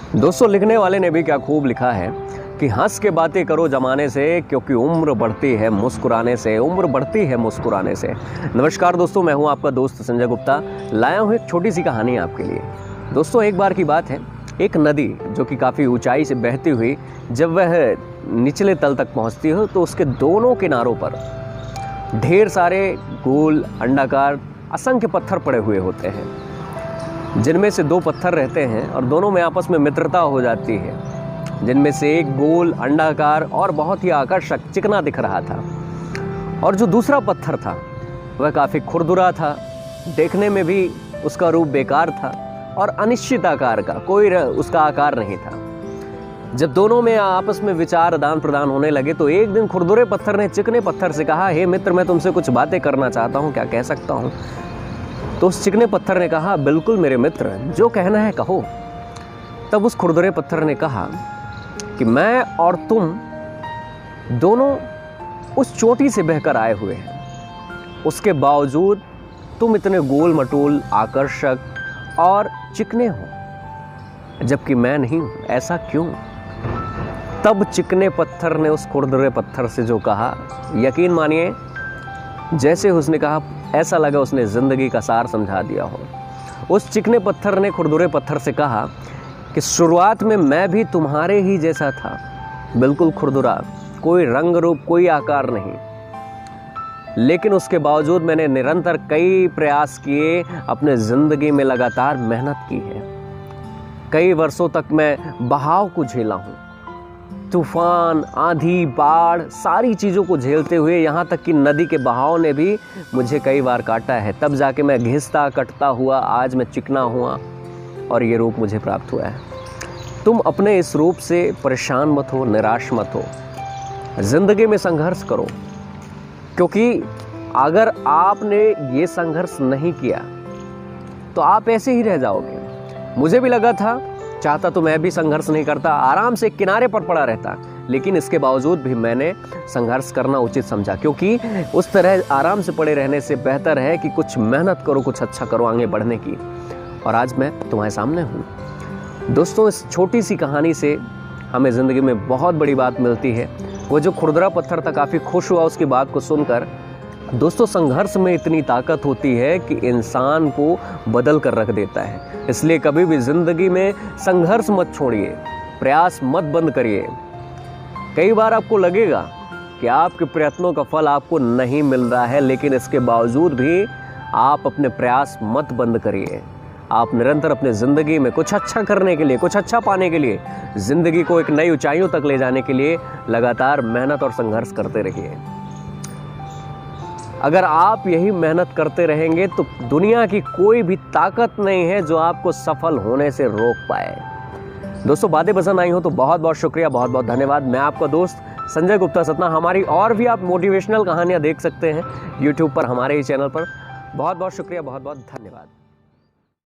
दोस्तों, लिखने वाले ने भी क्या खूब लिखा है कि हंस के बातें करो जमाने से, क्योंकि उम्र बढ़ती है मुस्कुराने से, उम्र बढ़ती है मुस्कुराने से। नमस्कार दोस्तों, मैं हूं आपका दोस्त संजय गुप्ता। लाया हूं एक छोटी सी कहानी आपके लिए। दोस्तों, एक बार की बात है, एक नदी जो कि काफ़ी ऊंचाई से बहती हुई जब वह निचले तल तक पहुंचती हो तो उसके दोनों किनारों पर ढेर सारे गोल अंडाकार असंख्य पत्थर पड़े हुए होते हैं, जिनमें से दो पत्थर रहते हैं और दोनों में आपस में मित्रता हो जाती है। जिनमें से एक गोल अंडाकार और बहुत ही आकर्षक चिकना दिख रहा था, और जो दूसरा पत्थर था वह काफ़ी खुरदुरा था, देखने में भी उसका रूप बेकार था और अनिश्चित आकार का, कोई उसका आकार नहीं था। जब दोनों में आपस में विचार आदान प्रदान होने लगे तो एक दिन खुरदुरे पत्थर ने चिकने पत्थर से कहा, हे मित्र, मैं तुमसे कुछ बातें करना चाहता हूँ, क्या कह सकता हूँ? तो उस चिकने पत्थर ने कहा, बिल्कुल मेरे मित्र, जो कहना है कहो। तब उस खुरदुरे पत्थर ने कहा कि मैं और तुम दोनों उस चोटी से बहकर आए हुए हैं, उसके बावजूद तुम इतने गोल मटोल, आकर्षक और चिकने हो, जबकि मैं नहीं हूं। ऐसा क्यों? तब चिकने पत्थर ने उस खुरदुरे पत्थर से जो कहा, यकीन मानिए, जैसे उसने कहा ऐसा लगा उसने ज़िंदगी का सार समझा दिया हो। उस चिकने पत्थर ने खुरदुरे पत्थर से कहा कि शुरुआत में मैं भी तुम्हारे ही जैसा था, बिल्कुल खुरदुरा, कोई रंग रूप, कोई आकार नहीं, लेकिन उसके बावजूद मैंने निरंतर कई प्रयास किए, अपने ज़िंदगी में लगातार मेहनत की है। कई वर्षों तक मैं बहाव को झेला हूँ, तूफान, आंधी, बाढ़, सारी चीज़ों को झेलते हुए, यहाँ तक कि नदी के बहाव ने भी मुझे कई बार काटा है। तब जाके मैं घिसता कटता हुआ आज मैं चिकना हुआ और ये रूप मुझे प्राप्त हुआ है। तुम अपने इस रूप से परेशान मत हो, निराश मत हो, ज़िंदगी में संघर्ष करो, क्योंकि अगर आपने ये संघर्ष नहीं किया तो आप ऐसे ही रह जाओगे। मुझे भी लगा था, चाहता तो मैं भी संघर्ष नहीं करता, आराम से किनारे पर पड़ा रहता, लेकिन इसके बावजूद भी मैंने संघर्ष करना उचित समझा, क्योंकि उस तरह आराम से पड़े रहने से बेहतर है कि कुछ मेहनत करो, कुछ अच्छा करो आगे बढ़ने की। और आज मैं तुम्हारे सामने हूँ। दोस्तों, इस छोटी सी कहानी से हमें ज़िंदगी में बहुत बड़ी बात मिलती है। वो जो खुरदुरा पत्थर था काफ़ी खुश हुआ उसकी बात को सुनकर। दोस्तों, संघर्ष में इतनी ताकत होती है कि इंसान को बदल कर रख देता है। इसलिए कभी भी ज़िंदगी में संघर्ष मत छोड़िए, प्रयास मत बंद करिए। कई बार आपको लगेगा कि आपके प्रयत्नों का फल आपको नहीं मिल रहा है, लेकिन इसके बावजूद भी आप अपने प्रयास मत बंद करिए। आप निरंतर अपने ज़िंदगी में कुछ अच्छा करने के लिए, कुछ अच्छा पाने के लिए, ज़िंदगी को एक नई ऊंचाइयों तक ले जाने के लिए लगातार मेहनत और संघर्ष करते रहिए। अगर आप यही मेहनत करते रहेंगे तो दुनिया की कोई भी ताकत नहीं है जो आपको सफल होने से रोक पाए। दोस्तों, बातें पसंद आई हो तो बहुत बहुत शुक्रिया, बहुत बहुत धन्यवाद। मैं आपका दोस्त संजय गुप्ता सतना। हमारी और भी आप मोटिवेशनल कहानियां देख सकते हैं यूट्यूब पर, हमारे ही चैनल पर। बहुत बहुत शुक्रिया, बहुत बहुत धन्यवाद।